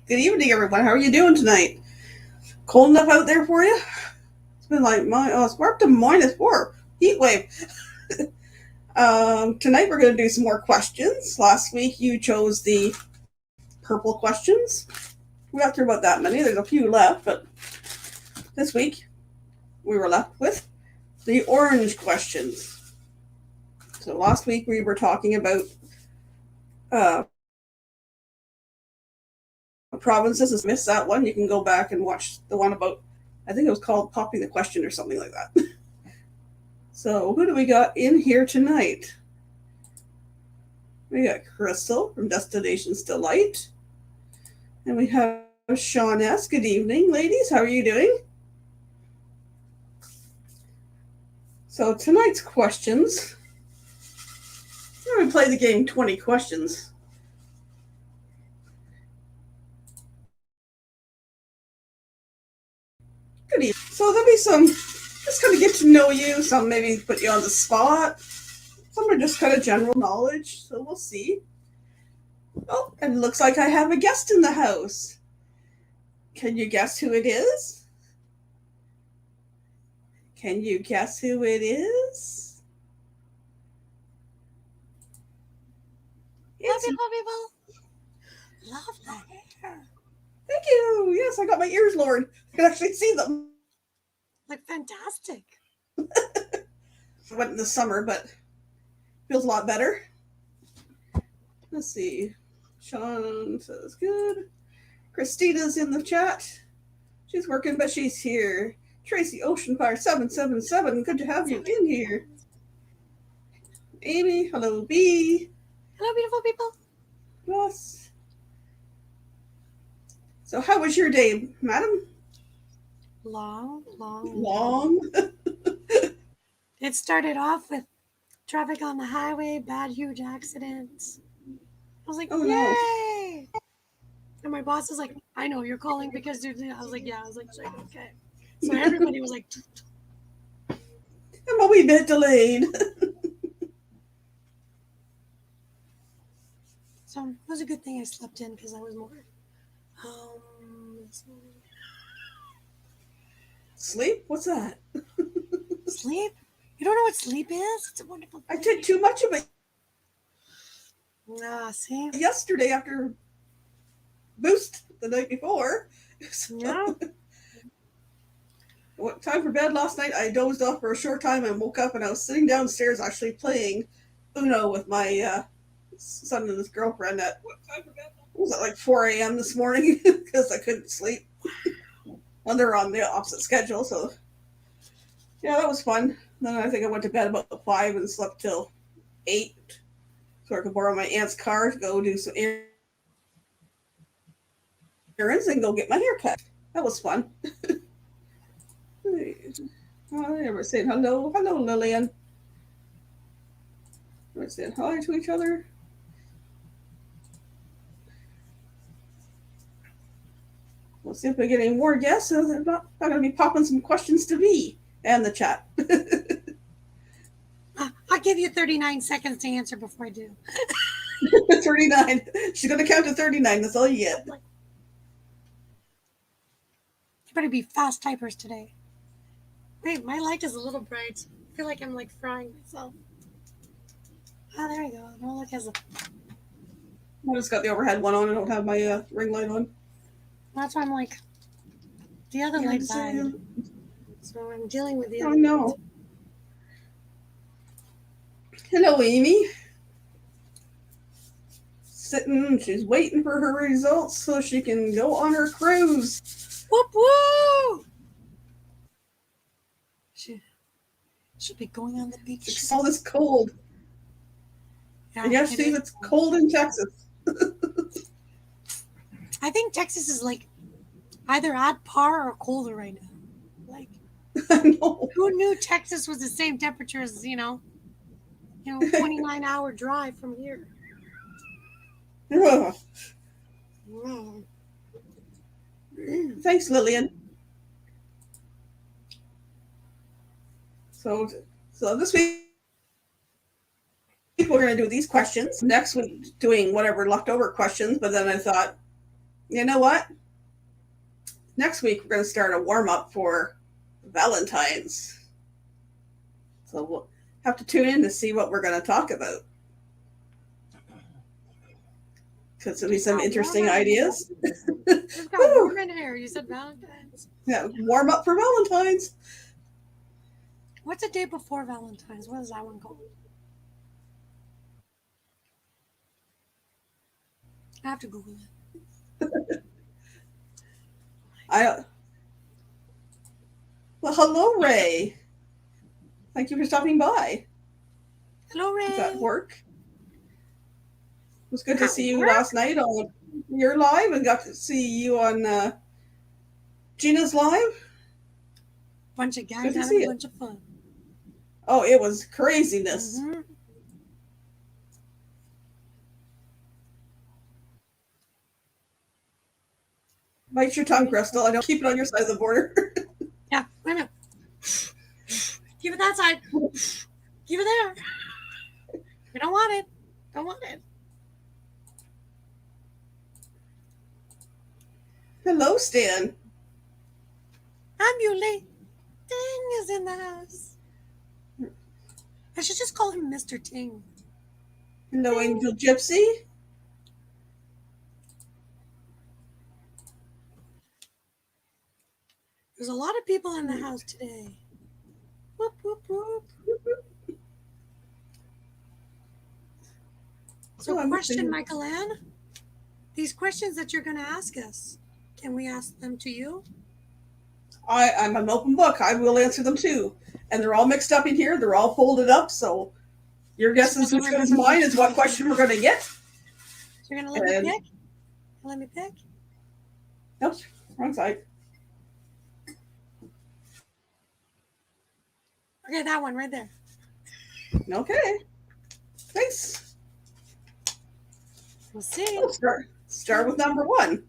Good evening, everyone. How are you doing tonight? Cold enough out there for you? It's been like it's up to -4 heat wave. Tonight we're going to do some more questions. Last week you chose the purple questions. We got through about that many. There's a few left, but this week we were left with the orange questions. So last week we were talking about uh, provinces. If you missed that one, you can go back and watch the one about, I think it was called Popping the Question or something like that. So who do we got in here tonight? We got Crystal from Destinations Delight. And we have Sean S. Good evening, ladies. How are you doing? So tonight's questions. We're going to play the game 20 questions. Good evening. So there'll be some, just kind of get to know you, some maybe put you on the spot. Some are just kind of general knowledge, so we'll see. Oh, and it looks like I have a guest in the house. Can you guess who it is? Can you guess who it is? Love people. Love that hair. Thank you. Yes, I got my ears lowered. I can actually see them. Like fantastic. Went in the summer, but feels a lot better. Let's see. Sean says good. Christina's in the chat. She's working, but she's here. Tracy Oceanfire 777. Good to have you in here. Amy, hello B. Hello, beautiful people. Yes. So how was your day, madam? Long. It started off with traffic on the highway, bad, huge accidents. I was like, Oh, yay! No. And my boss was like, I know you're calling because I was like, yeah. I was like, okay. So everybody was like, I'm a wee bit delayed. So it was a good thing I slept in because I was more. Sleep? What's that? Sleep? You don't know what sleep is? It's a wonderful thing. I did too much of it. See? Yesterday after Boost the night before. So, yeah. Time for bed last night. I dozed off for a short time and woke up and I was sitting downstairs actually playing Uno with my son and his girlfriend at what time for bed? Was it like 4 a.m. this morning because I couldn't sleep. Well, they're on the opposite schedule, so yeah, that was fun. Then I think I went to bed about 5 and slept till 8, so I could borrow my aunt's car to go do some errands and go get my hair cut. That was fun. We're saying hello, Lillian. We're saying hi to each other. We'll see if we get any more guests. So I'm not going to be popping some questions to me and the chat. I'll give you 39 seconds to answer before I do. 39. She's going to count to 39. That's all you get. You better be fast typers today. Wait, my light is a little bright. I feel like I'm like frying myself. Ah, there we go. Don't look as a. I just got the overhead one on. I don't have my ring light on. That's why I'm like. The other light died. So I'm dealing with the other. Oh, no. Hello, Amy. Sitting, she's waiting for her results so she can go on her cruise. Whoop whoop! She'll be going on the beach. It's all this cold. Yeah, and yes, Steve, it's cold in Texas. I think Texas is like either at par or colder right now. Like, I know. Who knew Texas was the same temperature as 29-hour drive from here. Wow. Thanks, Lillian. So this week we're going to do these questions. Next week doing whatever leftover questions, but then I thought You know what? Next week we're going to start a warm up for Valentine's. So we'll have to tune in to see what we're going to talk about. Because there'll be some interesting ideas. We've got warm in here. You said Valentine's. Yeah, warm up for Valentine's. What's a day before Valentine's? What is that one called? I have to Google it. Well, hello, Ray. Thank you for stopping by. Hello, Ray. Is that work? It was good to see you last night on your live, and got to see you on Gina's live. Bunch of guys having a bunch of fun. Oh, it was craziness. Mm-hmm. Bite your tongue, Crystal. I don't keep it on your side of the border. Yeah, wait a minute. Keep it that side. Keep it there. We don't want it. Don't want it. Hello, Stan. I'm Yuli. Ting is in the house. I should just call him Mr. Ting. Hello, Angel Gypsy. There's a lot of people in the house today. Whoop, whoop, whoop. So, question, Michael Ann. These questions that you're going to ask us, can we ask them to you? I'm an open book. I will answer them too. And they're all mixed up in here. They're all folded up. So your guess is which one is mine is what question we're going to get. So you're going to let me pick? Let me pick? Nope, wrong side. Okay, that one right there. Okay. Thanks. We'll see. We'll start with number 1.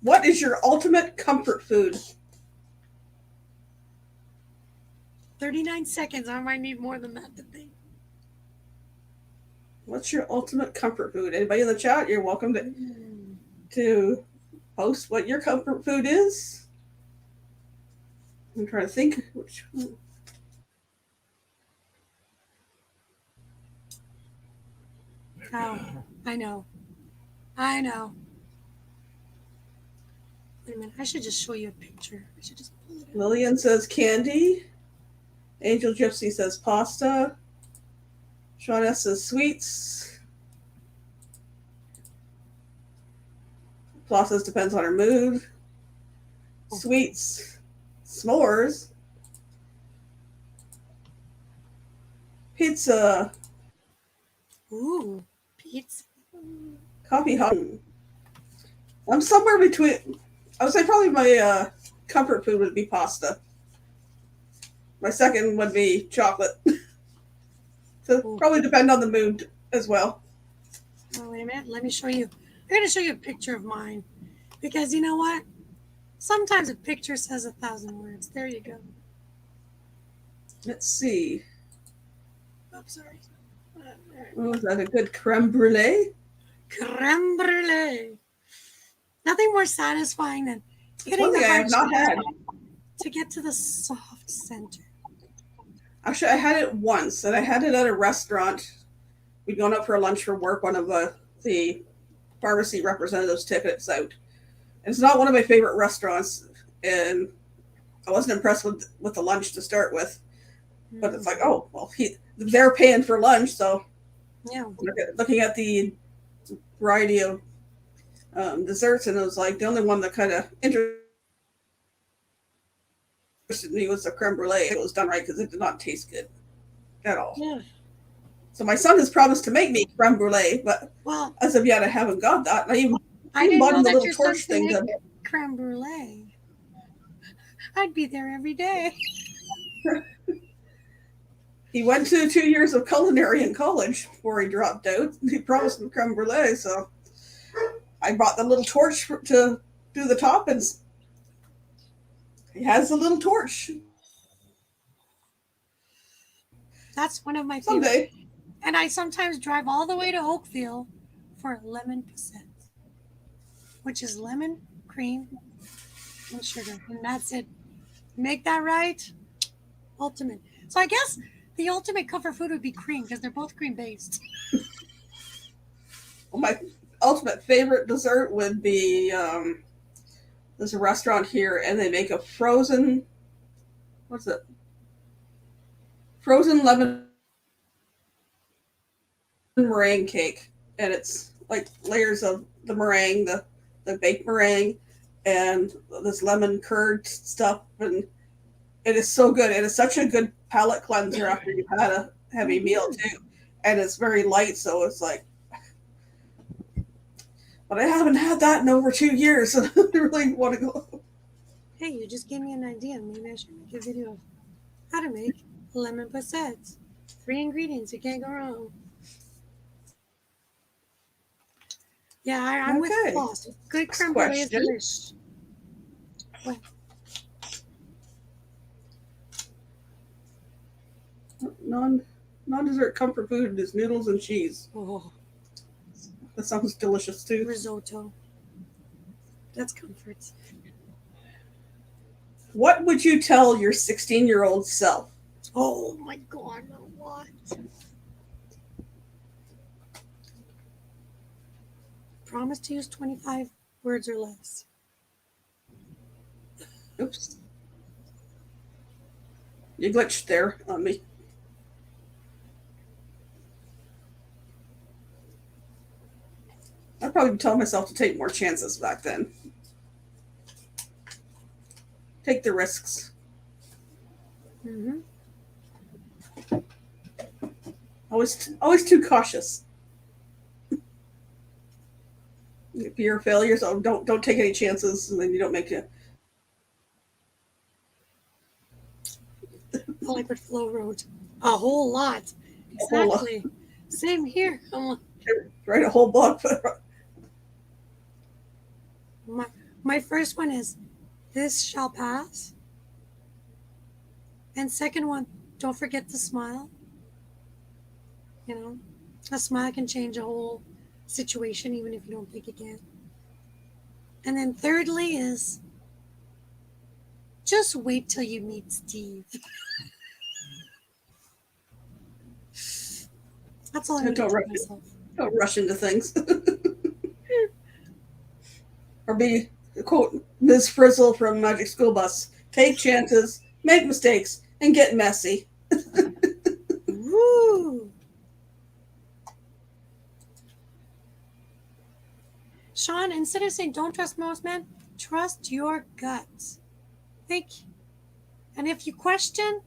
What is your ultimate comfort food? 39 seconds. I might need more than that to think. What's your ultimate comfort food? Anybody in the chat, you're welcome to post what your comfort food is. I'm trying to think which one. Oh, I know. I know. Wait a minute. I should just show you a picture. I should just pull it up. Lillian says candy. Angel Gypsy says pasta. Sean S says sweets. Pasta depends on her mood. Sweets. S'mores. Pizza. Ooh, pizza. Coffee hot. I'm somewhere between. I would say probably my comfort food would be pasta. My second would be chocolate. So probably depend on the mood as well. Oh, wait a minute. Let me show you. I'm going to show you a picture of mine. Because you know what? Sometimes a picture says 1,000 words. There you go. Let's see. Oh, sorry. Oh, is that a good creme brulee? Creme brulee. Nothing more satisfying than hitting the I have not had to get to the soft center. Actually, I had it once, and I had it at a restaurant. We'd gone out for lunch for work. One of the pharmacy representatives took it out. And it's not one of my favorite restaurants, and I wasn't impressed with the lunch to start with. But it's like, oh, well, they're paying for lunch, so yeah. Looking at the variety of desserts, and it was like the only one that kind of interested me was the creme brulee. It was done right because it did not taste good at all. Yeah. So my son has promised to make me creme brulee, but as of yet, I haven't got that. I even bought him the little torch thing. Creme brulee. I'd be there every day. He went to 2 years of culinary in college before he dropped out. He promised me creme brulee, so I bought the little torch to do the top, and he has a little torch. That's one of my favorites. Someday. And I sometimes drive all the way to Oakville for 11%. which is lemon, cream, and sugar. And that's it. Make that right. Ultimate. So I guess the ultimate comfort food would be cream because they're both cream based. Well, my ultimate favorite dessert would be there's a restaurant here and they make a frozen, what's it? Frozen lemon meringue cake. And it's like layers of the meringue, the baked meringue, and this lemon curd stuff. And it is so good. It is such a good palate cleanser after you've had a heavy meal, too. And it's very light, so it's like, but I haven't had that in over 2 years, and I really want to go. Hey, you just gave me an idea. Maybe I should make a video of how to make lemon poussettes. 3 ingredients, you can't go wrong. Yeah, I'm with Okay. Floss. Good creme brulee is Question. delish. What? Non-dessert comfort food is noodles and cheese. Oh, That sounds delicious, too. risotto. That's comfort. What would you tell your 16-year-old self? Oh my god, what? Promise to use 25 words or less. Oops. You glitched there on me. I'd probably tell myself to take more chances back then. Take the risks. Mm-hmm. Always too cautious. Fear of failure, so don't take any chances, and then you don't make it. I like what Flo wrote. A whole lot. A whole lot. Exactly. Same here. Write a whole book. My first one is this shall pass. And second one, don't forget to smile. You know, a smile can change a whole situation, even if you don't think it can. And then thirdly is just wait till you meet Steve. That's all I need to tell myself. Don't rush into things. Or be, quote, Ms. Frizzle from Magic School Bus. Take chances, make mistakes, and get messy. Woo! Sean, instead of saying don't trust most men, trust your gut. Think. And if you question,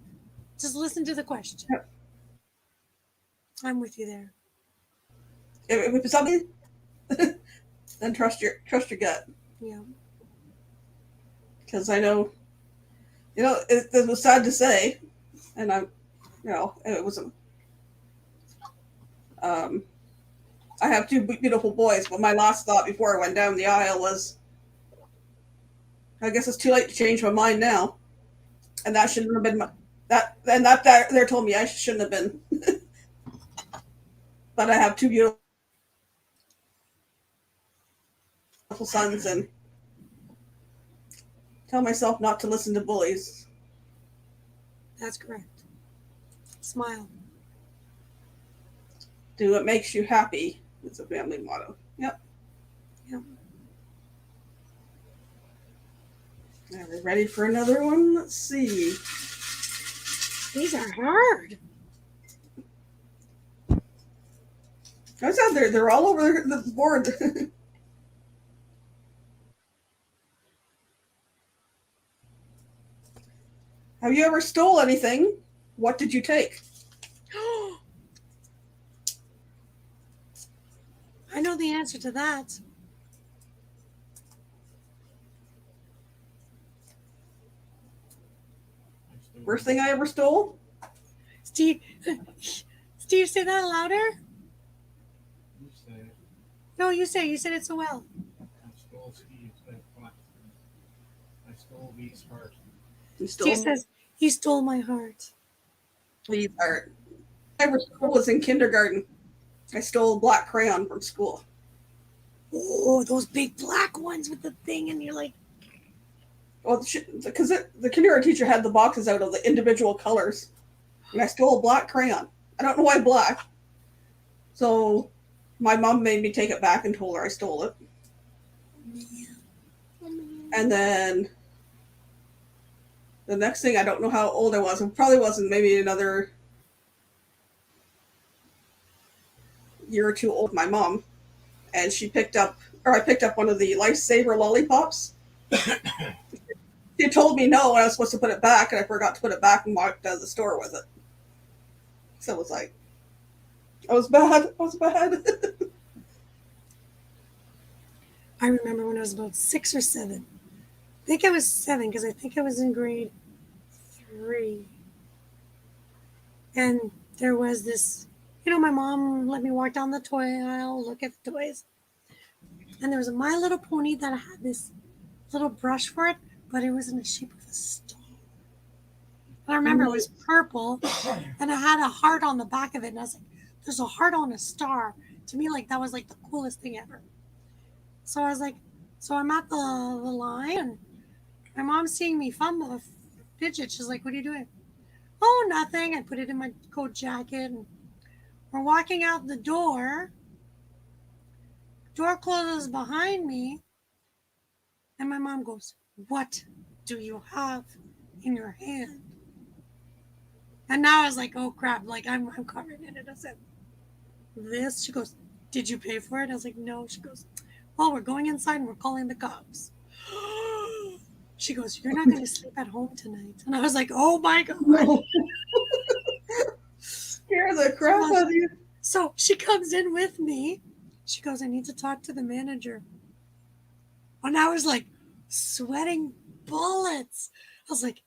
just listen to the question. Yep. I'm with you there. If it's something, then trust your gut. Yeah. Because I know, it was sad to say, and it wasn't. I have 2 beautiful boys, but my last thought before I went down the aisle was, I guess it's too late to change my mind now, and that shouldn't have been that there told me I shouldn't have been. But I have 2 beautiful sons, and tell myself not to listen to bullies. That's correct. Smile. Do what makes you happy. It's a family motto. Yep. Yep. Are we ready for another one? Let's see. These are hard. I was out there. They're all over the board. Have you ever stole anything? What did you take? I know the answer to that. Worst thing I ever stole? Steve, say that louder. You say it. No, you say it so well. I stole Steve's heart. I stole V's heart. You stole Steve says he stole my heart. Lee's heart. I ever stole was in kindergarten. I stole a black crayon from school. Oh, those big black ones with the thing, and you're like, Well, because the kindergarten teacher had the boxes out of the individual colors, and I stole a black crayon. I don't know why black. So my mom made me take it back and told her I stole it. And then the next thing, I don't know how old I was. I probably wasn't, maybe another year or two old with my mom. And I picked up one of the Lifesaver lollipops. She told me no, and I was supposed to put it back, and I forgot to put it back and walked out of the store with it. So it was like, I was bad. I remember when I was about 6 or 7. I think I was 7 because I think I was in grade 3. And there was this, my mom let me walk down the toy aisle, look at the toys. And there was a My Little Pony that had this little brush for it, but it was in the shape of a star. And I remember it was purple, and it had a heart on the back of it. And I was like, there's a heart on a star. To me, like, that was like the coolest thing ever. So I was like, so I'm at the line, and my mom's seeing me fumble, fidget. She's like, what are you doing? Oh, nothing. I put it in my coat jacket, and we're walking out the door. Door closes behind me, and my mom goes, what do you have in your hand? And now I was like, oh crap, like I'm covered in it. I said, this. She goes, did you pay for it? I was like, no. She goes, well, we're going inside and we're calling the cops. She goes, you're not going to sleep at home tonight. And I was like, oh my God. No. Scare the crap out of you. So she comes in with me. She goes, I need to talk to the manager. And I was like sweating bullets. I was like,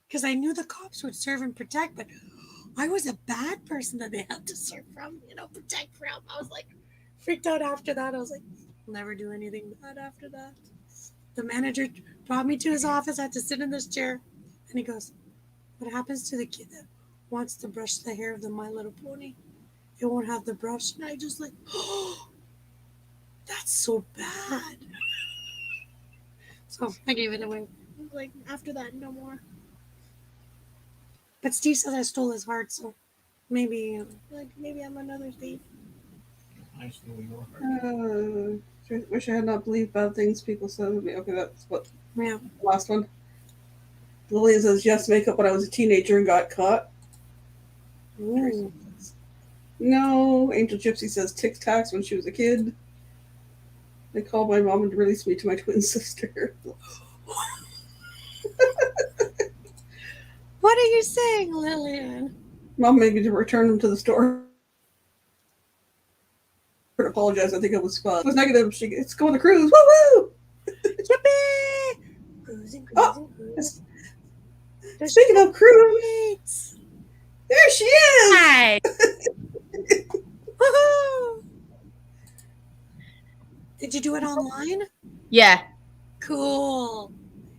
because I knew the cops would serve and protect, but I was a bad person that they had to serve from, protect from. I was like freaked out after that. I was like, I'll never do anything bad after that. The manager brought me to his office. I had to sit in this chair. And he goes, what happens to the kid that wants to brush the hair of the My Little Pony? It won't have the brush. And I just like, oh, that's so bad. So I gave it away. Like, after that, no more. But Steve says I stole his heart, so maybe I'm another thief. I stole your heart. Wish I had not believed bad things people said of me. Okay, that's what. Yeah. Last one. Lillian says yes, makeup when I was a teenager and got caught. Ooh. No. Angel Gypsy says Tic Tacs when she was a kid. They called my mom and released me to my twin sister. What are you saying, Lillian? Mom made me to return them to the store. I apologize. I think it was fun. It was negative. It's going to cruise. Woo-woo! Yippee! Cruising. Speaking of cruise, there she is. Hi. Woohoo! Did you do it online? Yeah. Cool.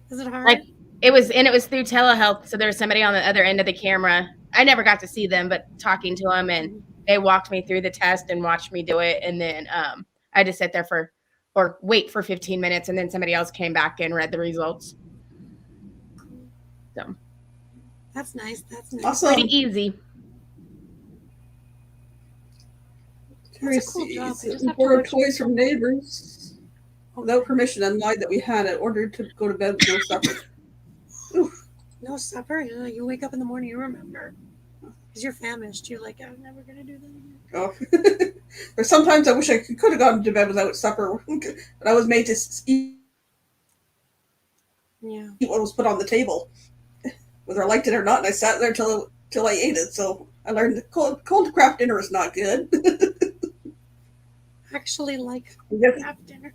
Is it hard? Like it was through telehealth, so there was somebody on the other end of the camera. I never got to see them, but talking to them, and they walked me through the test and watched me do it, and then I had to sit there wait for 15 minutes, and then somebody else came back and read the results. So That's nice. Awesome. pretty easy. That's a cool job. I just have to Ordered watch toys from neighbors without permission and lied that we had it. Ordered to go to bed with no supper. No supper? You wake up in the morning, you remember. Because you're famished. You're like, I'm never going to do that again. Oh. But sometimes I wish I could have gone to bed without supper, but I was made to eat what was put on the table, whether I liked it or not. And I sat there till I ate it. So I learned that cold craft dinner is not good. Actually, like Yes. craft dinner.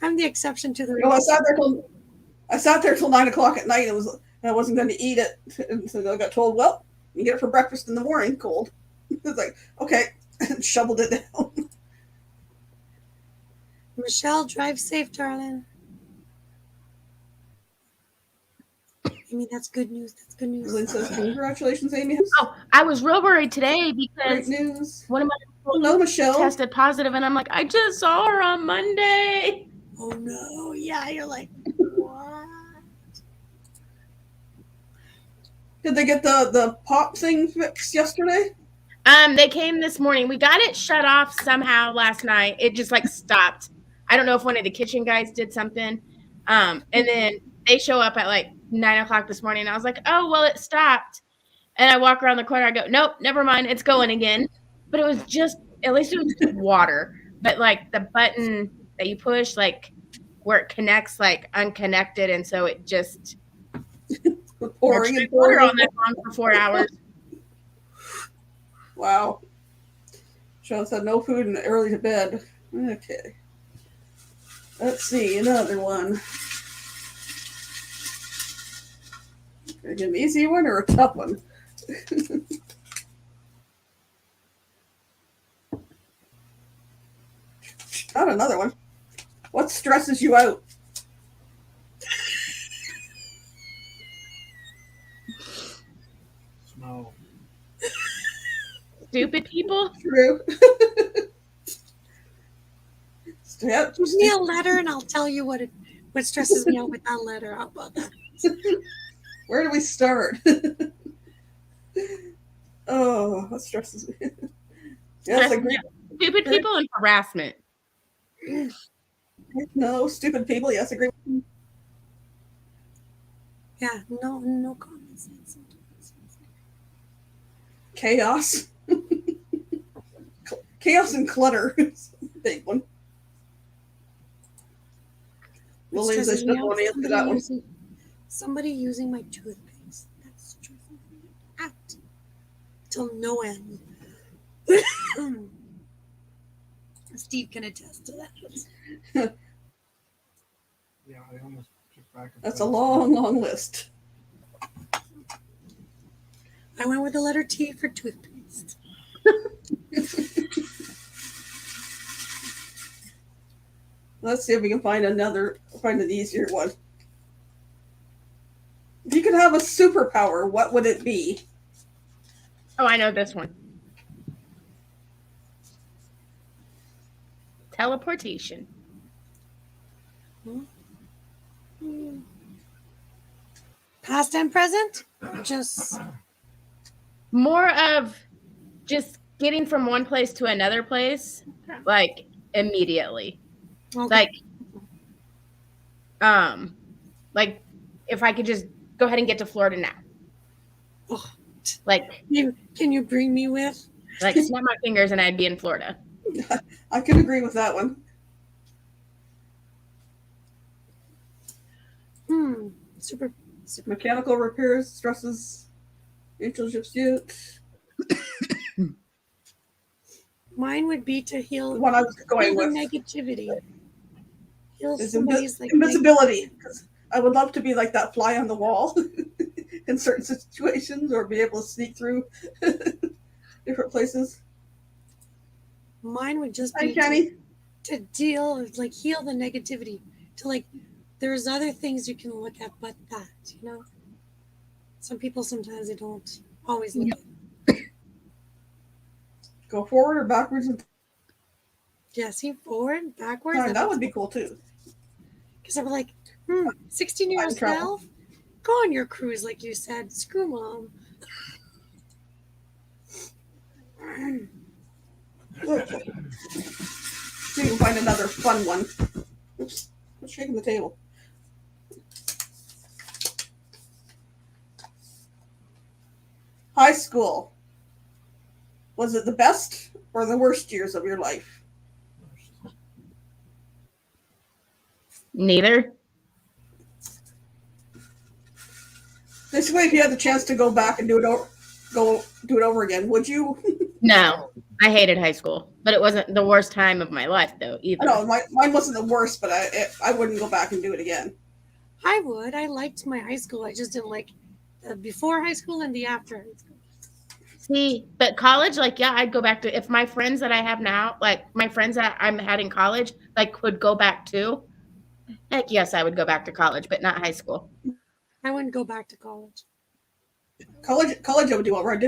I'm the exception to the rule. No, I sat there till 9 o'clock at night. I wasn't going to eat it, and so I got told, "Well, you get it for breakfast in the morning, cold." It's like, okay, shoveled it down. Michelle, drive safe, darling. Amy, that's good news. That's good news. Lynn says, "Congratulations, Amy." Oh, I was real worried today Great because news. one of Hello, Michelle. tested positive, and I'm like, I just saw her on Monday. Oh no, yeah, you're like, what? Did they get the pop thing fixed yesterday? They came this morning. We got it shut off somehow last night. It just like stopped. I don't know if one of the kitchen guys did something. And then they show up at like 9:00 this morning. And I was like, oh, well, it stopped. And I walk around the corner. I go, nope, never mind. It's going again. But it was just, at least it was just water. But like the button that you push, like where it connects, like unconnected. And so it just Pouring and water pouring. on that phone for 4 hours. Wow. Sean said no food and early to bed. Okay. Let's see, another one. Gonna get an easy one or a tough one? Not another one. What stresses you out? Snow. Stupid people. True. Yep. Give me a letter and I'll tell you what stresses me out with that letter. How about that? Where do we start? Oh, what stresses me? Yes, agree. Stupid people and harassment. No, stupid people. Yes, agree. Yeah, no comments. Chaos. Chaos and clutter. Big one. What Lily says stresses she me doesn't out? want to answer that one. Somebody using my toothpaste. That stresses me out till no end. Steve can attest to that. Yeah, I almost took back. That's a long, long list. I went with the letter T for toothpaste. Let's see if we can find an easier one. If you could have a superpower, what would it be? Oh, I know this one. Teleportation. Past and present? Just More of just getting from one place to another place, like immediately. okay. Like if I could just go ahead and get to Florida now. Oh. Like Can you bring me with? snap my fingers and I'd be in Florida. I can agree with that one. Super. Mechanical repairs, stresses, interest. Mine would be to heal The one I was going the with negativity. Heal is somebody's like invisibility. Because I would love to be like that fly on the wall in certain situations, or be able to sneak through different places. Mine would just Hi, be Kenny. to deal like heal the negativity. To like, there's other things you can look at, but that, you know. Some people sometimes they don't always look at. Go forward or backwards? Yeah, see, forward, backwards. Time. That would be cool too. Because I'm like, 16-year-old Time travel. Belle, go on your cruise, like you said. Screw mom. Okay. See if we can find another fun one. Oops, I'm shaking the table. High school. Was it the best or the worst years of your life? Neither. Basically, if you had the chance to go back and do it over again, would you? No. I hated high school, but it wasn't the worst time of my life though either. No, mine wasn't the worst, but I wouldn't go back and do it again. I would. I liked my high school. I just didn't like the before high school and the after high school. See, but college, like, yeah, I'd go back to if my friends that I have now, like my friends that I'm had in college, like could go back to. Heck yes, I would go back to college, but not high school. I wouldn't go back to college. College, I would do over. I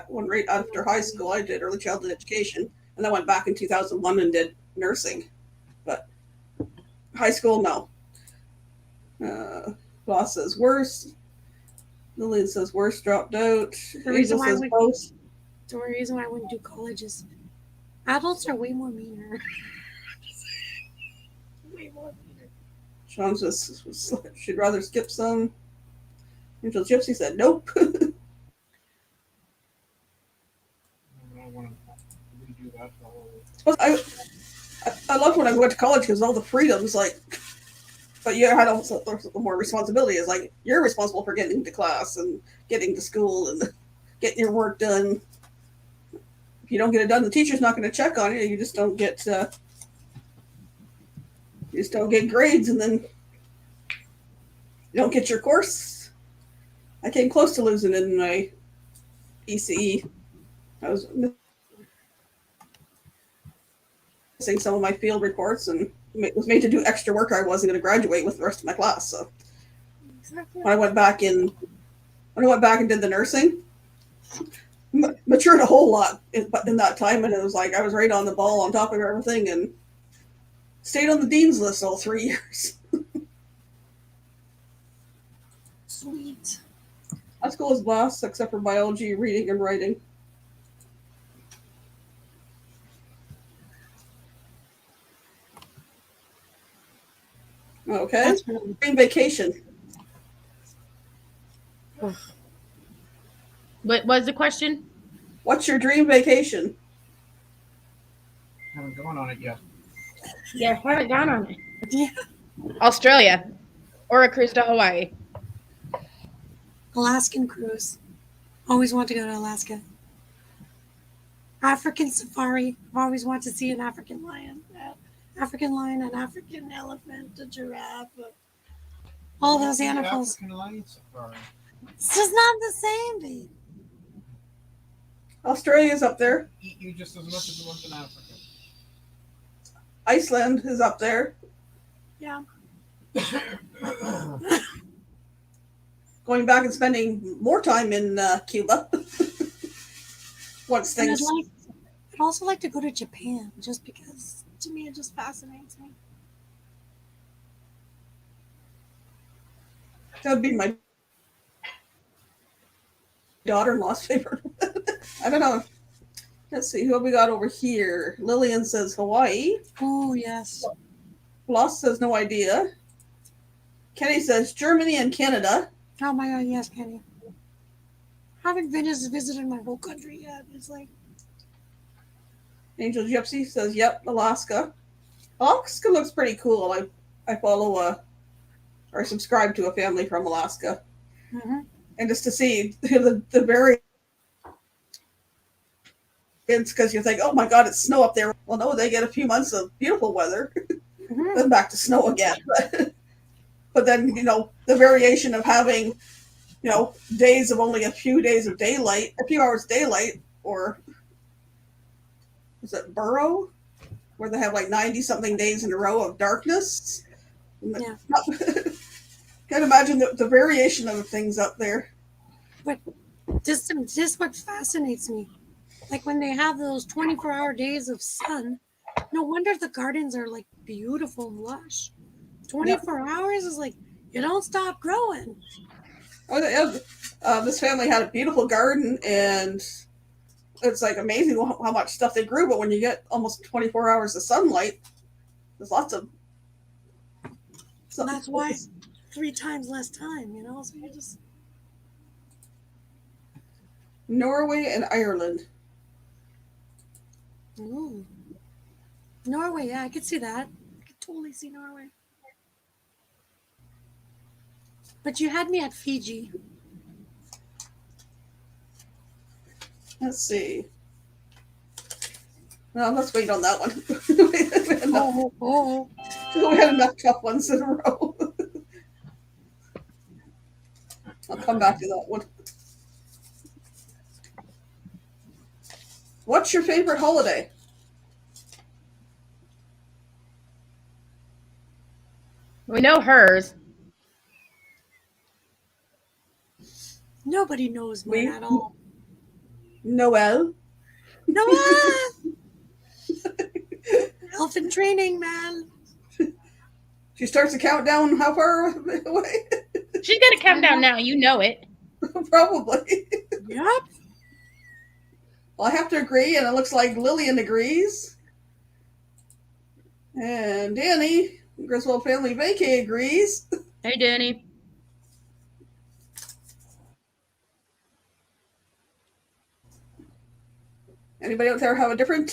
went right after high school. I did early childhood education, And I went back in 2001 and did nursing. But high school, no. Boss says worst. Lillian says worst, dropped out. The reason Angel why says we- both. The only reason why I wouldn't do college is adults are way more meaner. Way more meaner. Sean says she'd rather skip some. Angel Gypsy said nope. I don't want to redo that the whole. I loved when I went to college because all the freedoms, like, but you had also more responsibility. Is like you're responsible for getting to class and getting to school and getting your work done. If you don't get it done, the teacher's not going to check on you. You just don't get grades, and then you don't get your course. I came close to losing in my ECE. I was missing some of my field reports and was made to do extra work. I wasn't going to graduate with the rest of my class. So Exactly. when I went back and did the nursing, matured a whole lot in that time, and it was like I was right on the ball, on top of everything, and stayed on the dean's list all 3 years. Sweet. High school was blast, except for biology, reading, and writing. Okay. That's really Dream vacation. What was the question? What's your dream vacation? Haven't gone on it yet. Yeah, I haven't gone on it. yeah. Australia or a cruise to Hawaii. Alaskan cruise. Always want to go to Alaska. African safari. I've always wanted to see an African lion. African lion, an African elephant, a giraffe. All those The animals. African lion safari. It's just not the same, babe. Australia's up there. Eat you just as much as the ones in Africa. Iceland is up there. Yeah. Going back and spending more time in Cuba. Once And things. I'd also like to go to Japan, just because to me it just fascinates me. That would be my daughter-in-law's favorite. I don't know. Let's see, who have we got over here? Lillian says Hawaii. Oh yes. Lost says no idea. Kenny says Germany and Canada. Oh my god, yes, Kenny. Haven't visited my whole country yet. It's like Angel Gypsy says, yep, Alaska. Alaska looks pretty cool. I follow or subscribe to a family from Alaska. mhm. And just to see the variants, because you think, oh my God, it's snow up there. Well, no, they get a few months of beautiful weather, Mhm. then back to snow again. But then, the variation of having, days of only a few days of daylight, a few hours daylight, or is it Burrow, where they have like 90-something days in a row of darkness? Yeah. Can't imagine the variation of things up there. Just what fascinates me. Like when they have those 24-hour days of sun, no wonder the gardens are like beautiful and lush. 24 hours is like you don't stop growing. Oh, yeah. This family had a beautiful garden, and it's like amazing how much stuff they grew. But when you get almost 24 hours of sunlight, there's lots of. And that's why 3 times less time, So you just Norway and Ireland. ooh. Norway, yeah, I could see that. I could totally see Norway. But you had me at Fiji. Let's see. Well, let's wait on that one. We had enough tough ones in a row. I'll come back to that one. What's your favorite holiday? We know hers. Nobody knows mine at all. Noel. Noah! Health and training, man. She starts to count down how far away? She's got to count down now. You know it. Probably. Yep. Well, I have to agree, and it looks like Lillian agrees. And Danny, Griswold Family Vacay, agrees. Hey, Danny. Anybody out there have a different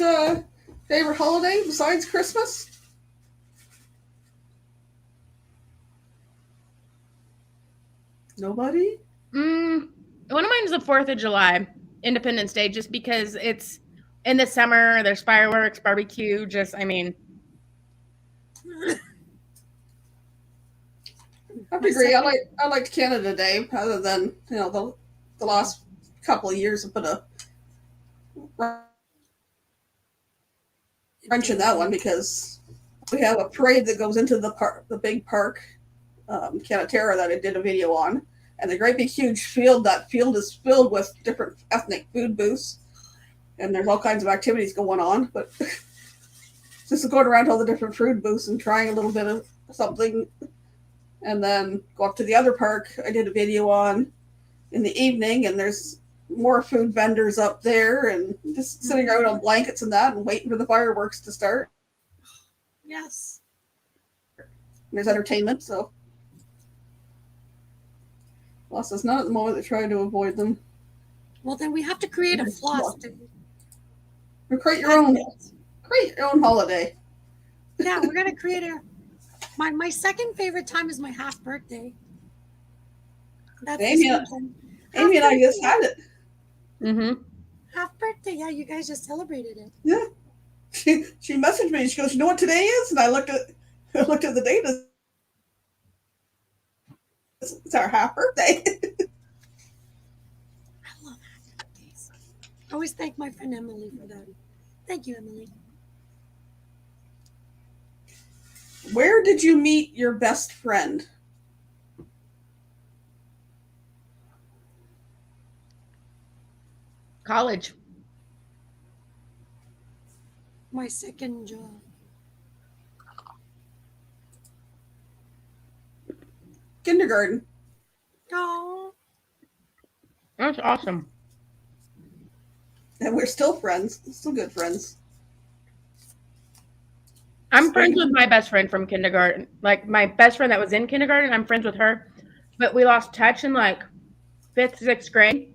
favorite holiday besides Christmas? Nobody? One of mine's the 4th of July, Independence Day, just because it's in the summer. There's fireworks, barbecue. I I agree. I liked Canada Day, other than the last couple of years I put a wrench in that one because we have a parade that goes into the big park, Canatera, that I did a video on, and the great big huge field. That field is filled with different ethnic food booths, and there's all kinds of activities going on. But just going around to all the different food booths and trying a little bit of something, and then go up to the other park I did a video on in the evening, and there's more food vendors up there, and just sitting around on blankets and that and waiting for the fireworks to start. Yes. And there's entertainment, so plus it's not at the moment to try to avoid them. Well, then we have to create a floss day. Or create your own holiday. Yeah, we're gonna create my second favorite time is my half birthday. That's Amy and I just had it. Mm-hmm. half birthday. Yeah, you guys just celebrated it. Yeah. She messaged me. She goes, "You know what today is?" And I looked at the date. It's our half birthday. I love half birthdays. I always thank my friend Emily for that. Thank you, Emily. Where did you meet your best friend? College. My second job. Kindergarten. Oh, That's awesome. And we're still friends. Still good friends. I'm friends with my best friend from kindergarten. Like my best friend that was in kindergarten, I'm friends with her. But we lost touch in like 5th, 6th grade.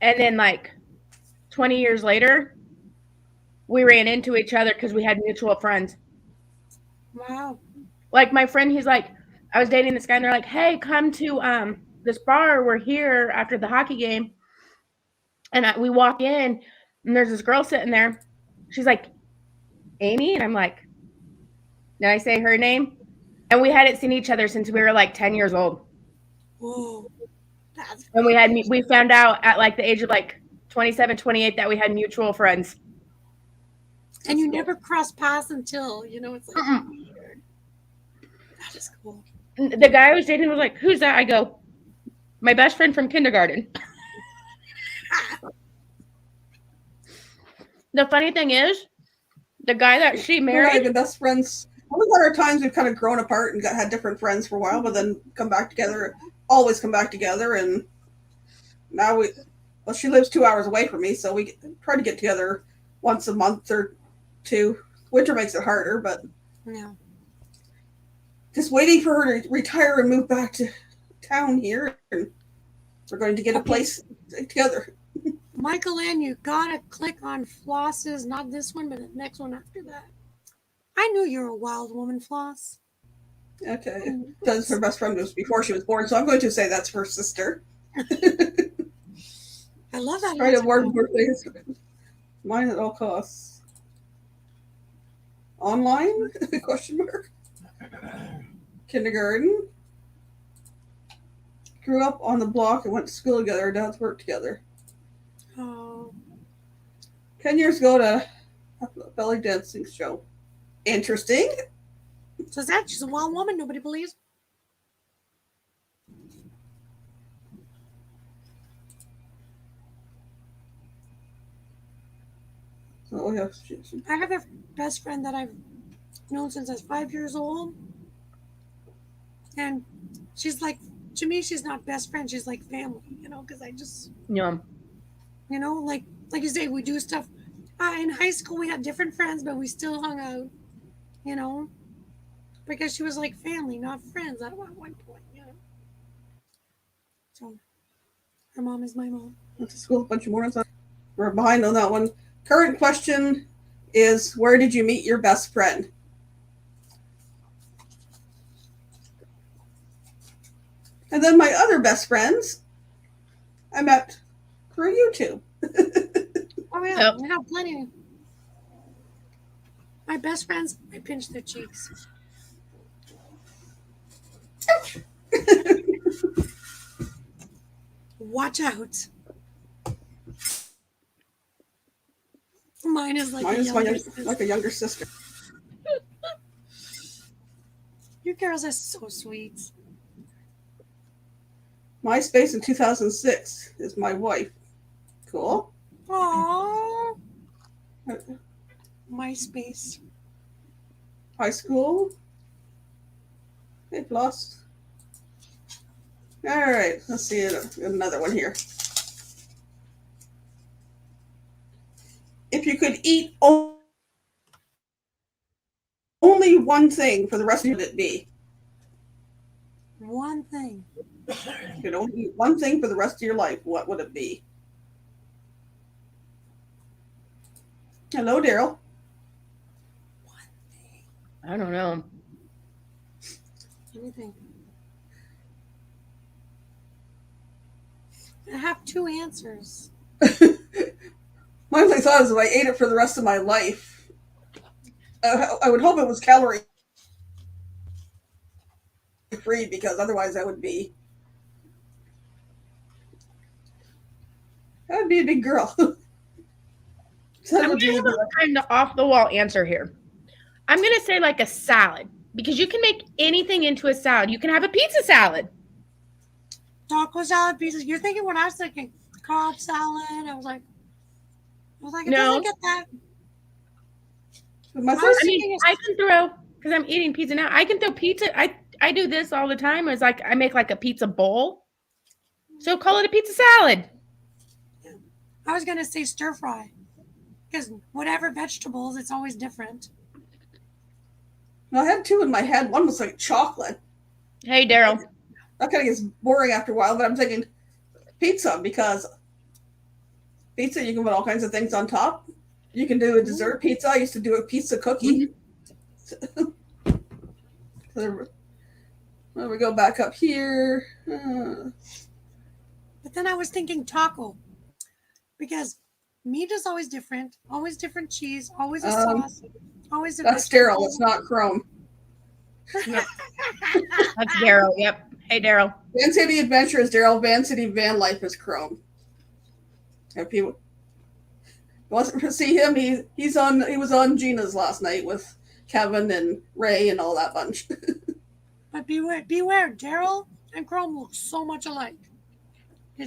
And then like 20 years later, we ran into each other because we had mutual friends. wow. Like my friend, he's like, I was dating this guy and they're like, hey, come to this bar. We're here after the hockey game. And we walk in and there's this girl sitting there. She's like, Amy? And I'm like, did I say her name? And we hadn't seen each other since we were like 10 years old. Whoa. That's And we found out at like the age of like 27, 28 that we had mutual friends. and you never cross paths until, it's like Mm-mm. weird. That is cool. The guy I was dating was like, who's that? I go, my best friend from kindergarten. The funny thing is, the guy that she We're not married, even best friends. We've had our times we've kind of grown apart and had different friends for a while, but then come back together. Always come back together, and now she lives 2 hours away from me, so we try to get together once a month or two. Winter makes it harder, but Yeah. just waiting for her to retire and move back to town here, and we're going to get a place together. Michael Ann, you gotta click on flosses, not this one, but the next one after that. I knew you were a wild woman, Floss. Okay, because her best friend was before she was born, so I'm going to say that's her sister. I love that. Try to answer. avoid birthdays. Mine at all costs. Online? Question mark. Kindergarten. Grew up on the block and went to school together. Our dads worked together. Oh, 10 years ago to a belly dancing show. Interesting. so is that she's a wild woman? Nobody believes. So yeah, I have a best friend that I've known since I was 5 years old, and she's like, to me, she's not best friend. She's like family, because I just, Yeah. like you say, we do stuff. In high school, we had different friends, but we still hung out, you know, because she was like family, not friends at one point. So her mom is my mom. went to school a bunch of mornings. We're behind on that one. Current question is, where did you meet your best friend? And then my other best friends, I met through YouTube. Oh yeah, Yep. we have plenty. My best friends, I pinch their cheeks. Watch out. Mine is like Mine a is my younger sister. like a younger sister. You girls are so sweet. MySpace in 2006 is my wife. Cool. Aww. MySpace. High school. A plus. All right, let's see another one here. If you could eat only one thing for the rest of it be? One thing. You could only eat one thing for the rest of your life. What would it be? Hello, Daryl. One thing. I don't know. Let me think. I have two answers. My only thought is if I ate it for the rest of my life, I would hope it was calorie free, because otherwise that would be a big girl. So I'm would gonna be have a kind of off the wall answer here. I'm gonna say like a salad, because you can make anything into a salad. You can have a pizza salad. Taco salad pieces. You're thinking what I was thinking. Cobb salad. I was like, it No. doesn't get that. my I was first. I mean, thinking I can throw, because I'm eating pizza now. I can throw pizza. I do this all the time. It's like I make like a pizza bowl. So call it a pizza salad. I was gonna say stir fry. Because whatever vegetables, it's always different. I had two in my head. One was like chocolate. Hey, Daryl. That kind of gets boring after a while, but I'm thinking pizza, because pizza, you can put all kinds of things on top. You can do a dessert pizza. I used to do a pizza cookie. So we go back up here. But then I was thinking taco. Because meat is always different cheese, always a sauce, always a That's sterile. It's not chrome. That's Daryl. Yep. Hey, Daryl. Van City Adventure is Daryl. Van City Van Life is chrome. If you wasn't to see him, he was on Gina's last night with Kevin and Ray and all that bunch. But beware, Daryl and Chrome look so much alike.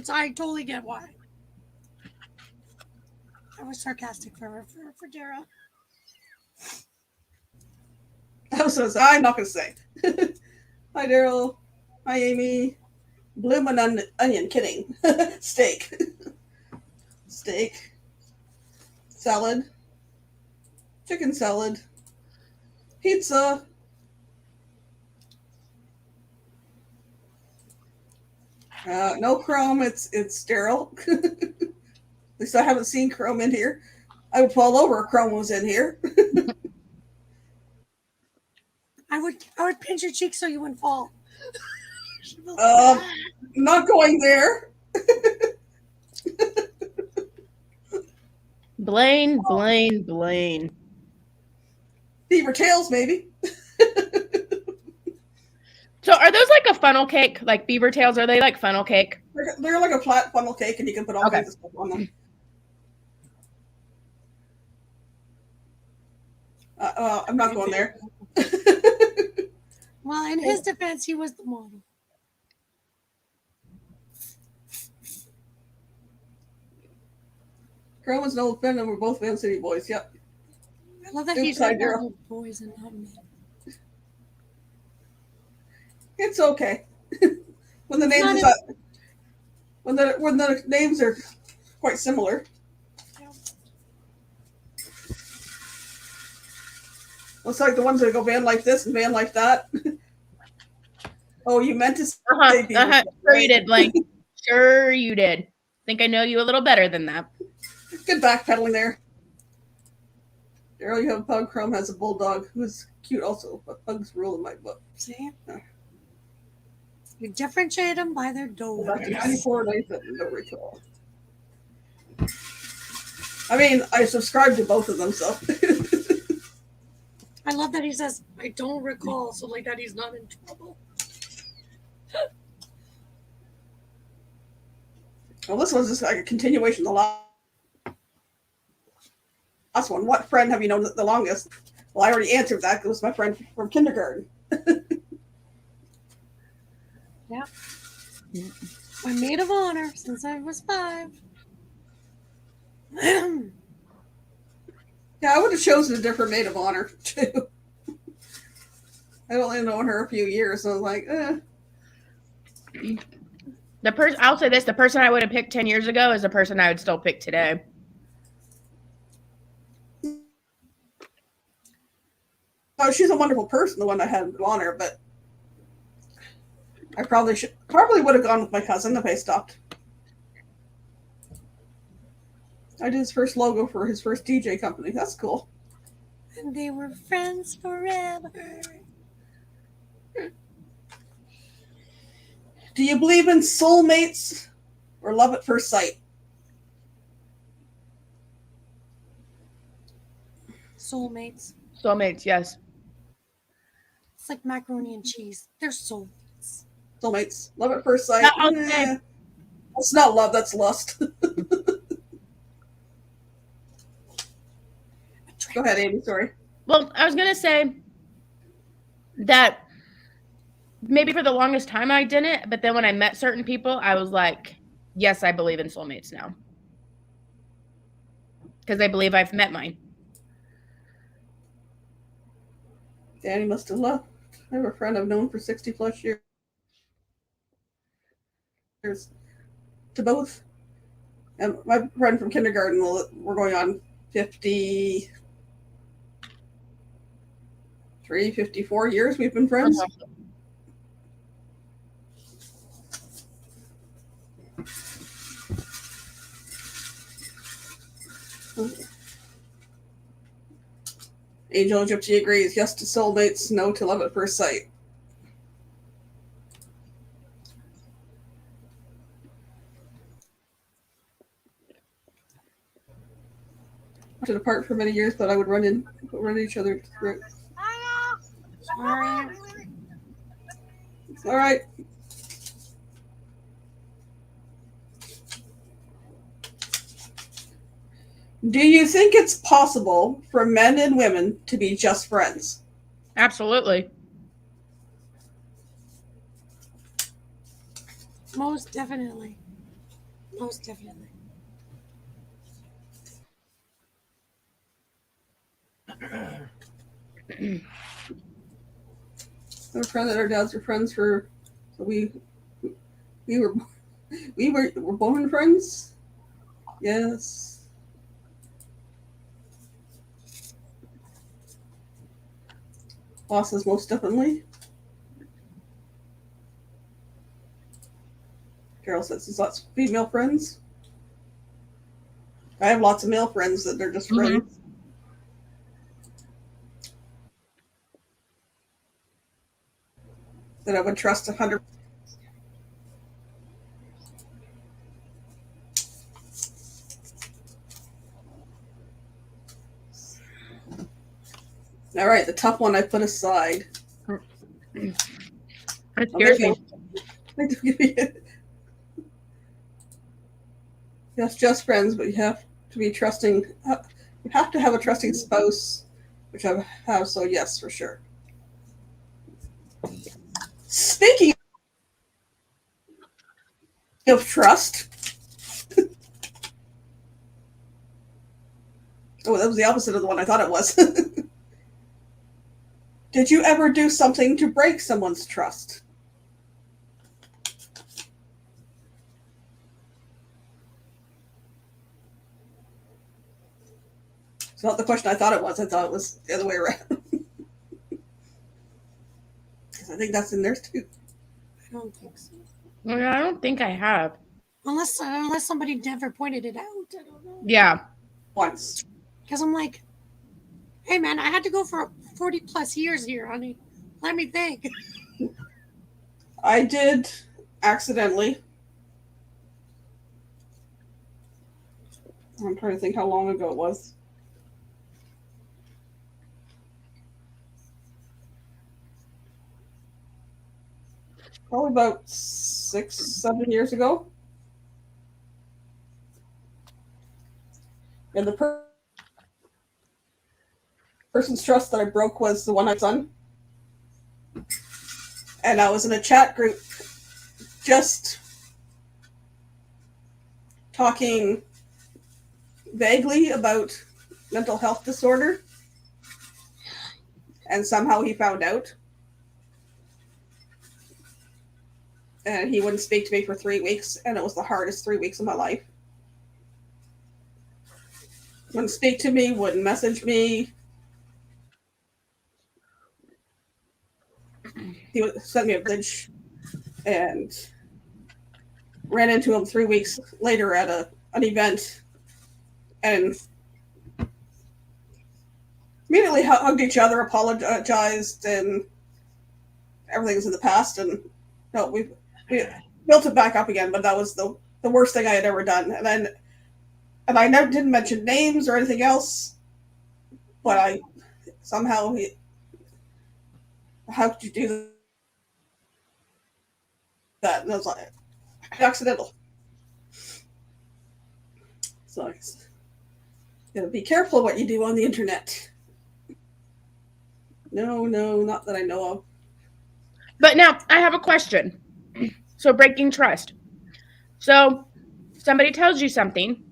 I totally get why. I was sarcastic for Daryl. I'm not going to say. Hi, Daryl. Hi, Amy. Bloomin' onion. Kidding. Steak. Steak. Salad. Chicken salad. Pizza. No chrome. It's sterile. At least I haven't seen chrome in here. I would fall over if chrome was in here. I would pinch your cheek so you wouldn't fall. Not going there. Blaine. Beaver tails, maybe. So are those like a funnel cake? Like beaver tails? Are they like funnel cake? They're like a flat funnel cake, and you can put all kinds of stuff on them. I'm not going there. Well, in his defense, he was the model. Chrome is no offense, and we're both Van City boys. Yep. I love that Oops, you said hi, girl. that boys and not men. It's okay. when the names Not is in- when the names are quite similar. Looks like the ones that go van like this and van like that. Oh, you meant to say Beaver. Sure you did, Blank. Sure you did. Think I know you a little better than that. Good backpedaling there. Daryl, you have a pug. Chrome has a bulldog who's cute also, but pugs rule in my book. See? Yeah. You differentiate them by their doors. Back to 94, I don't recall. I mean, I subscribe to both of them, so. I love that he says, I don't recall, so like that he's not in trouble. Well, this was just like a continuation of the last one. What friend have you known the longest? Well, I already answered that. It was my friend from kindergarten. Yeah. My maid of honor since I was 5. Yeah, I would have chosen a different maid of honor, too. I only known her a few years, so I was like, I'll say this: the person I would have picked 10 years ago is the person I would still pick today. Oh, she's a wonderful person, the one I had on her, but I probably would have gone with my cousin if I stopped. I did his first logo for his first DJ company. That's cool. And they were friends forever. Do you believe in soulmates or love at first sight? Soulmates. Soulmates, yes. It's like macaroni and cheese. They're soulmates. Soulmates. Love at first sight. No, okay. That's not love, that's lust. Go ahead, Amy, sorry. Well, I was gonna say that maybe for the longest time I didn't, but then when I met certain people, I was like, yes, I believe in soulmates now. Because I believe I've met mine. Danny must have left. I have a friend I've known for 60 plus years. To both. And my friend from kindergarten, we're going on 53, 54 years we've been friends. Angel Gypsy agrees. Yes to soulmates, no to love at first sight. Been apart for many years, but I would run each other through. Sorry. All right. Do you think it's possible for men and women to be just friends? Absolutely. Most definitely. Most definitely. Our friend that our dads were friends for, so we were born friends. Yes. Bosses, most definitely. Carol says there's lots of female friends. I have lots of male friends that they're just friends. That I would trust 100%. All right, the tough one I put aside. That scares me. Yes, just friends, but you have to be trusting. You have to have a trusting spouse, which I have, so yes, for sure. Speaking of trust, Oh, that was the opposite of the one I thought it was. Did you ever do something to break someone's trust? It's not the question I thought it was. I thought it was the other way around. Because I think that's in there too. I don't think so. Well, I don't think I have. Unless somebody never pointed it out. I don't know. Yeah. Once. Because I'm like, hey man, I had to go for 40 plus years here, honey. Let me think. I did accidentally. I'm trying to think how long ago it was. Probably about 6, 7 years ago. And the person's trust that I broke was the one I son. And I was in a chat group just talking vaguely about mental health disorder. And somehow he found out. And he wouldn't speak to me for 3 weeks, and it was the hardest 3 weeks of my life. Wouldn't speak to me, wouldn't message me. He would send me a message, and ran into him 3 weeks later at an event, and immediately hugged each other, apologized, and everything was in the past. And no, we built it back up again, but that was the worst thing I had ever done. And I never didn't mention names or anything else, but I somehow how could you do that? And I was like, accidental. So you gotta be careful what you do on the internet. No, not that I know of. But now I have a question. So breaking trust. So somebody tells you something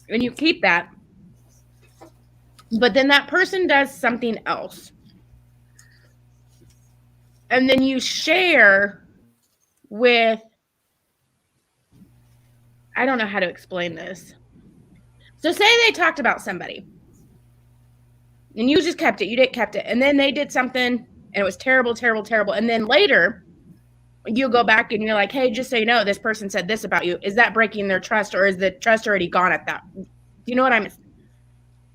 and you keep that, but then that person does something else. And then you share with, I don't know how to explain this. So say they talked about somebody and you just kept it. You didn't kept it. And then they did something and it was terrible, terrible, terrible. And then later you go back and you're like, hey, just so you know, this person said this about you. Is that breaking their trust, or is the trust already gone at that? Do you know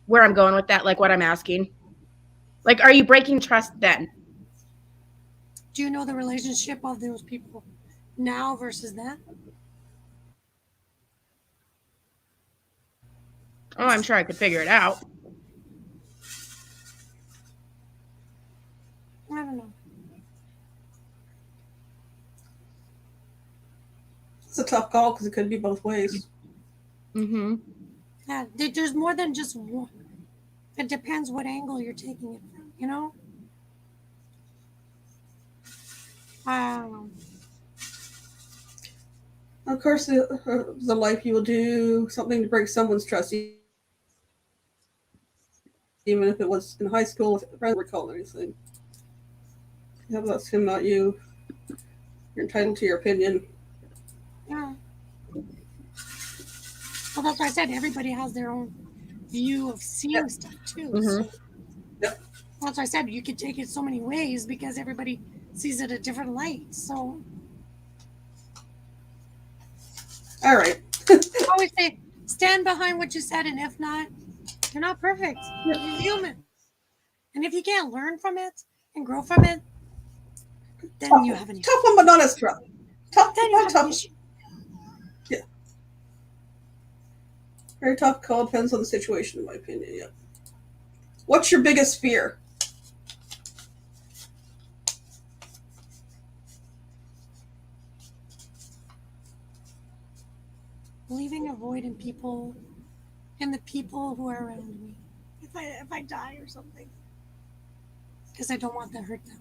where I'm going with that? Like what I'm asking? Like, are you breaking trust then? Do you know the relationship of those people now versus then? Oh, I'm sure I could figure it out. I don't know. It's a tough call because it could be both ways. Mm-hmm. Yeah, there's more than just one. It depends what angle you're taking it from, you know? I don't know. Of course, the life you will do something to break someone's trust, even if it was in high school with a friend recall anything. Yeah, that's him, not you. You're entitled to your opinion. Yeah. Well, that's why I said everybody has their own view of seeing stuff too. Mm-hmm. So Yep. that's why I said you could take it so many ways because everybody sees it a different light. So All right. I always say stand behind what you said, and if not, you're not perfect. You're human. And if you can't learn from it and grow from it, then you have an issue. Tough one, but not as tough. Tough, Then you not have tough. an issue. Yeah. Very tough call. Depends on the situation, in my opinion. Yeah. What's your biggest fear? Leaving a void in people and the people who are around me. If I die or something. Because I don't want to hurt them.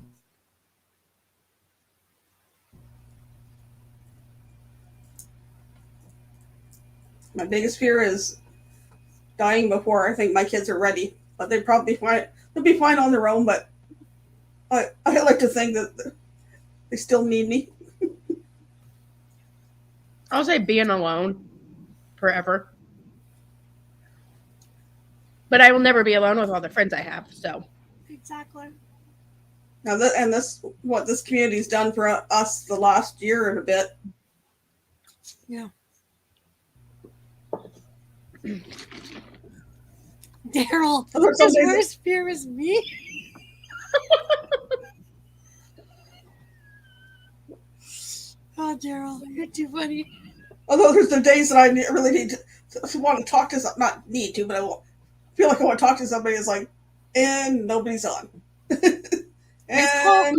My biggest fear is dying before I think my kids are ready. But they'd probably fine. They'll be fine on their own. But I like to think that they still need me. I'll say being alone forever. But I will never be alone with all the friends I have. So Exactly. Now, this what this community's done for us the last year and a bit. Yeah. Daryl, his worst fear is me. Oh, Daryl, you're too funny. Although there's the days that I really need to want to talk to not need to, but I will feel like I want to talk to somebody. It's like, and nobody's on. And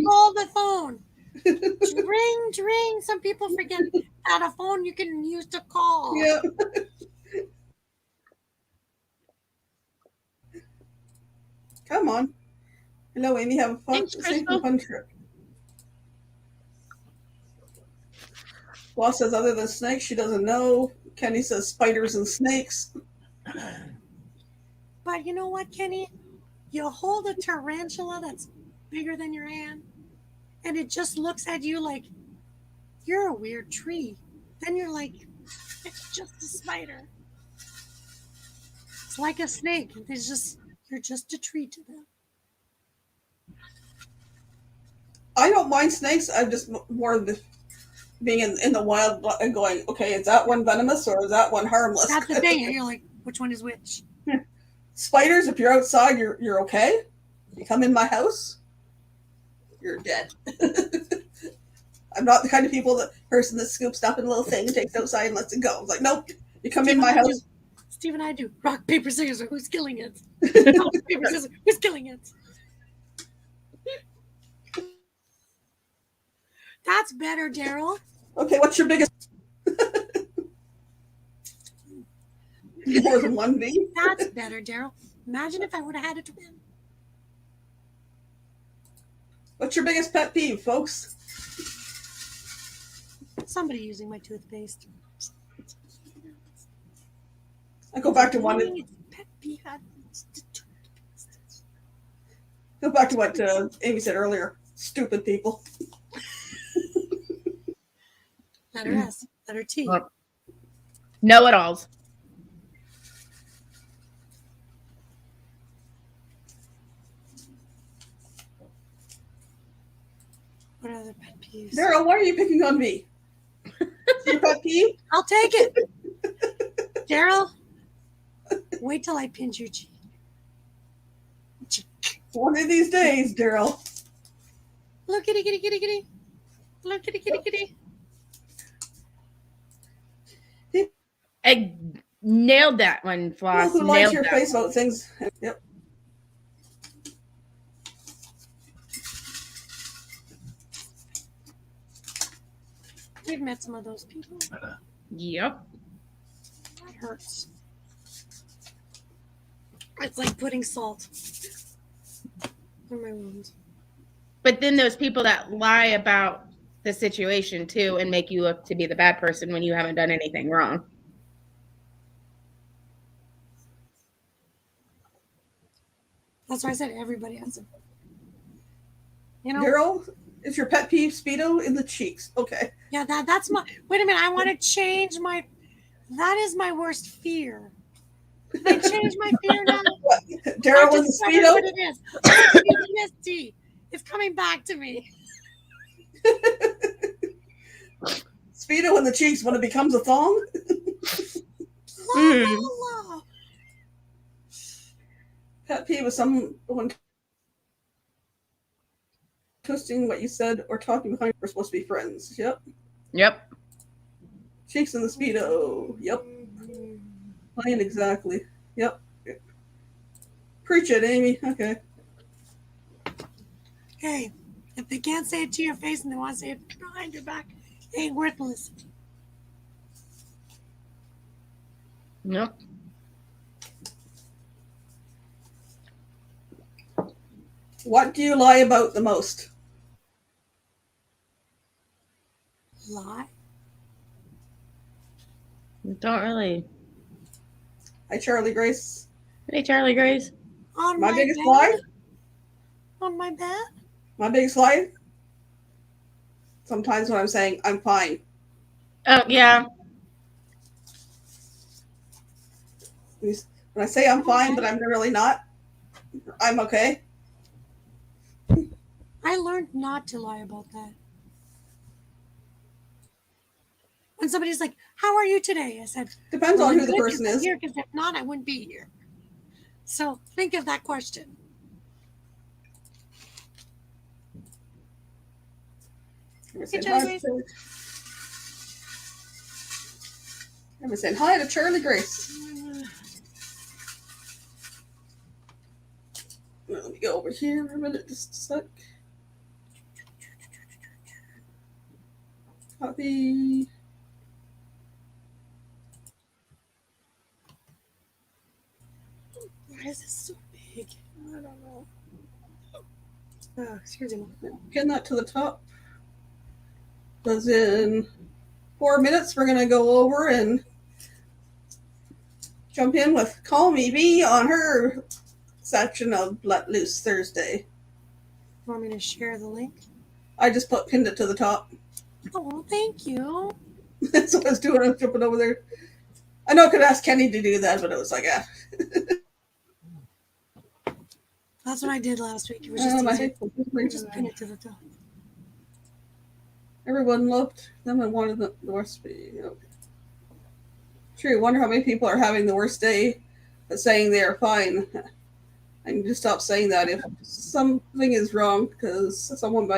Call the phone. Ring. Some people forget that a phone you can use to call. yeah. Come on. Hello, Amy. Have a fun, Thanks, safe Crystal. and fun trip. Boss says other than snakes, she doesn't know. Kenny says spiders and snakes. But you know what, Kenny? You hold a tarantula that's bigger than your hand, and it just looks at you like you're a weird tree. Then you're like, it's just a spider. It's like a snake. You're just a tree to them. I don't mind snakes. I'm just more the being in the wild and going, okay, is that one venomous or is that one harmless? That's the thing. And you're like, which one is which? Spiders, if you're outside, you're okay. You come in my house, you're dead. I'm not the kind of person that scoops up in a little thing, takes it outside and lets it go. It's like, nope, you come in my house. Steve and I do. Rock, paper, scissors. Who's killing it? Rock, paper, scissors. Who's killing it? That's better, Daryl. Okay, what's your biggest? More than one V. That's better, Daryl. Imagine if I would have had a twin. What's your biggest pet peeve, folks? Somebody using my toothpaste. I go back to one. Pet peeve. Go back to what Amy said earlier. Stupid people. Letter S. Letter T. Know-it-alls. What other pet peeves? Daryl, why are you picking on me? Your pet peeve? I'll take it. Daryl, wait till I pinch your cheek. One of these days, Daryl. Look, kitty, kitty, kitty, kitty. Look, kitty, kitty, kitty. I nailed that one, Floss. Who likes Nailed your that face one. about things? Yep. We've met some of those people. Yep. That hurts. It's like putting salt on my wounds. But then those people that lie about the situation too and make you look to be the bad person when you haven't done anything wrong. That's why I said everybody has it. You know? Daryl, is your pet peeve Speedo in the cheeks? Okay. Yeah, that's my. Wait a minute. I want to change my. That is my worst fear. Can I change my fear now? Daryl in the discovered Speedo? what it is. PTSD. It's coming back to me. Speedo in the cheeks when it becomes a thong? La, la, la. Pet peeve is someone twisting what you said or talking behind. We're supposed to be friends. Yep. Yep. Cheeks in the Speedo. Yep. Plain exactly. Yep. Preach it, Amy. Okay. Hey, if they can't say it to your face and they want to say it behind your back, it ain't worth listening. Yep. What do you lie about the most? Lie? Don't really. Hi, Charlie Grace. Hey, Charlie Grace. On My my biggest bed. lie? On my bed. My biggest lie? Sometimes when I'm saying I'm fine. Oh, yeah. When I say I'm fine, but I'm really not, I'm okay. I learned not to lie about that. When somebody's like, "How are you today?" I said, Depends "Well, on I'm who the good person 'cause I'm is. here, 'cause if not, I wouldn't be here." So think of that question. I'm Hey, saying Charlie hi. Grace. I'm saying hi to Charlie Grace. Let me go over here a minute, just a sec. Copy. Why is this so big? I don't know. Oh, excuse me. Pin that to the top. Because in 4 minutes, we're going to go over and jump in with Call Me B on her section of Let Loose Thursday. Want me to share the link? I just pinned it to the top. Oh, thank you. That's what I was doing. I was jumping over there. I know I could ask Kenny to do that, but it was like, That's what I did last week. It was just my easier. head. Just pin it to the top. Everyone loved them and wanted the worst be. Okay. True. Wonder how many people are having the worst day, but saying they are fine. I need to stop saying that if something is wrong, because someone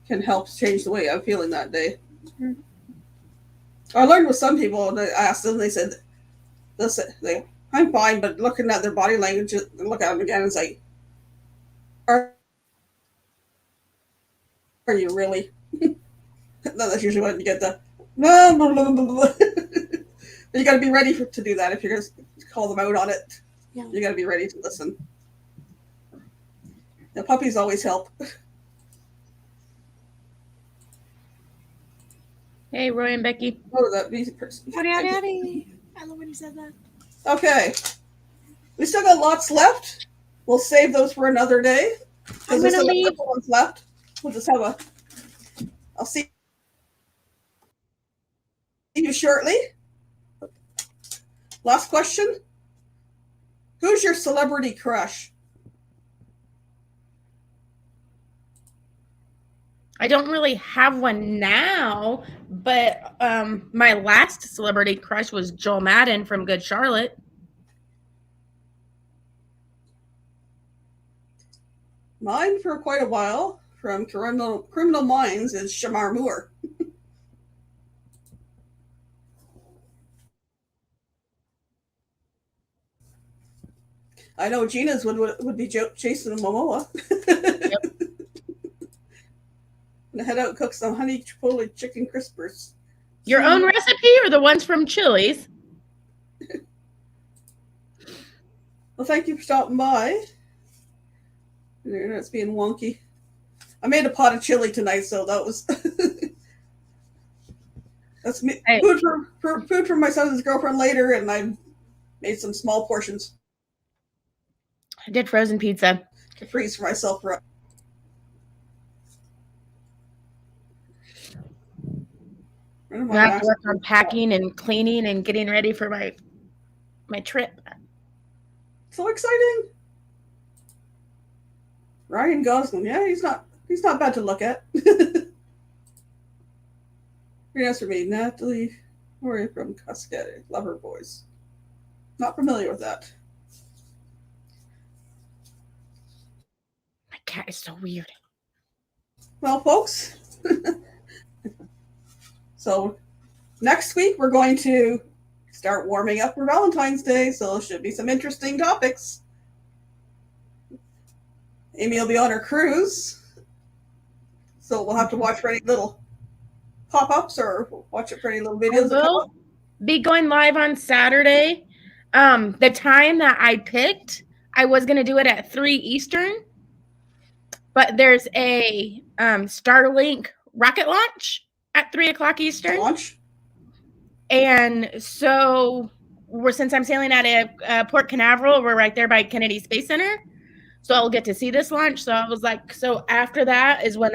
can help change the way I'm feeling that day. Mhm. I learned with some people, and I asked them, they said, I'm fine, but looking at their body language, look at them again, and say, are you really? That's usually when you get the, but you got to be ready to do that if you're going to call them out on it. Yeah. You got to be ready to listen. The puppies always help. Hey, Roy and Becky. Oh, that music person. Howdy, howdy, howdy. I love when you said that. Okay. We still got lots left. We'll save those for another day. I'm There's gonna still a leave. couple ones left. We'll just have a. I'll see you shortly. Last question. Who's your celebrity crush? I don't really have one now, but my last celebrity crush was Joel Madden from Good Charlotte. Mine for quite a while from Criminal Minds is Shamar Moore. I know Gina's would be Jason Momoa. Yep. And head out and cook some honey chipotle chicken crispers. Your own recipe or the ones from Chili's? Well, thank you for stopping by. The internet's being wonky. I made a pot of chili tonight, so that was that's me. Hey. Food for my son's girlfriend later, and I made some small portions I did frozen pizza. to freeze for myself. I have to work on packing and cleaning and getting ready for my trip. So exciting! Ryan Gosling, yeah, he's not bad to look at. Answer me, Natalie Murray from Cascade, love her voice. Not familiar with that. My cat is so weird. Well, folks, so next week we're going to start warming up for Valentine's Day, so there should be some interesting topics. Amy will be on her cruise, so we'll have to watch for any little pop-ups or watch it for any little videos. I will be going live on Saturday. The time that I picked, I was going to do it at 3 Eastern, but there's a Starlink rocket launch at 3 o'clock Eastern. Launch. And so since I'm sailing out of Port Canaveral, we're right there by Kennedy Space Center. So I'll get to see this launch. So I was like, so after that is when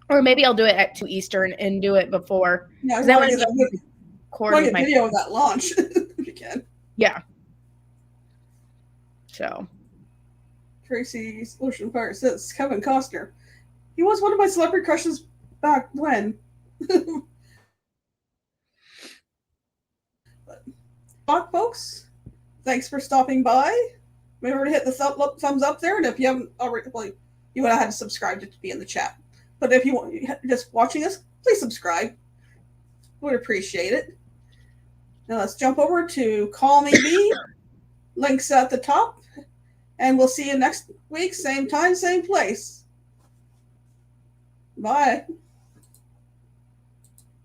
or maybe I'll do it at 2 Eastern and do it before. Yeah, I Because I want want to to get record with a my video of that launch if you can. yeah. So Tracy's Ocean Pirate says Kevin Costner. He was one of my celebrity crushes back when. But, folks, thanks for stopping by. Remember to hit the thumbs up there, and if you haven't already, well, you would have had to subscribe to be in the chat. But if you want just watching this, please subscribe. Would appreciate it. Now let's jump over to Call Me Bee. Links at the top. And we'll see you next week, same time, same place. Bye.